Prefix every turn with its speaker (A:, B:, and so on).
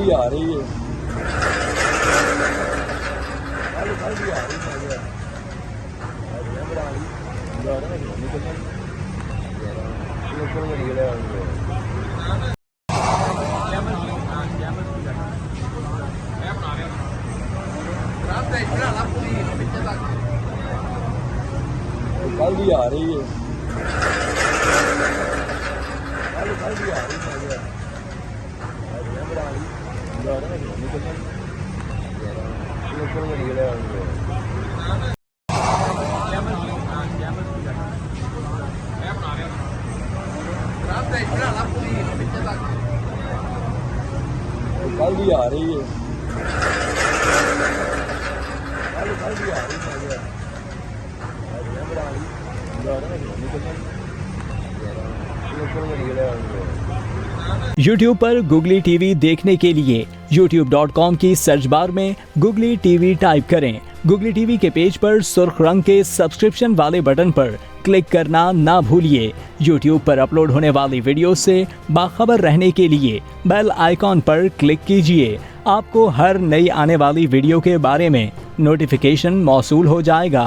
A: भी आ रही है, कल भी आ रही है। कल भी आ रही है, कल भी आ रही है। कल भी आ रही है, कल भी आ रही है।
B: YouTube पर गुगली टीवी देखने के लिए youtube.com की सर्च बार में गुगली टीवी टाइप करें। गुगली टीवी के पेज पर सुर्ख रंग के सब्सक्रिप्शन वाले बटन पर क्लिक करना ना भूलिए। YouTube पर अपलोड होने वाली वीडियो से बाखबर रहने के लिए बेल आइकॉन पर क्लिक कीजिए। आपको हर नई आने वाली वीडियो के बारे में नोटिफिकेशन मौसूल हो जाएगा।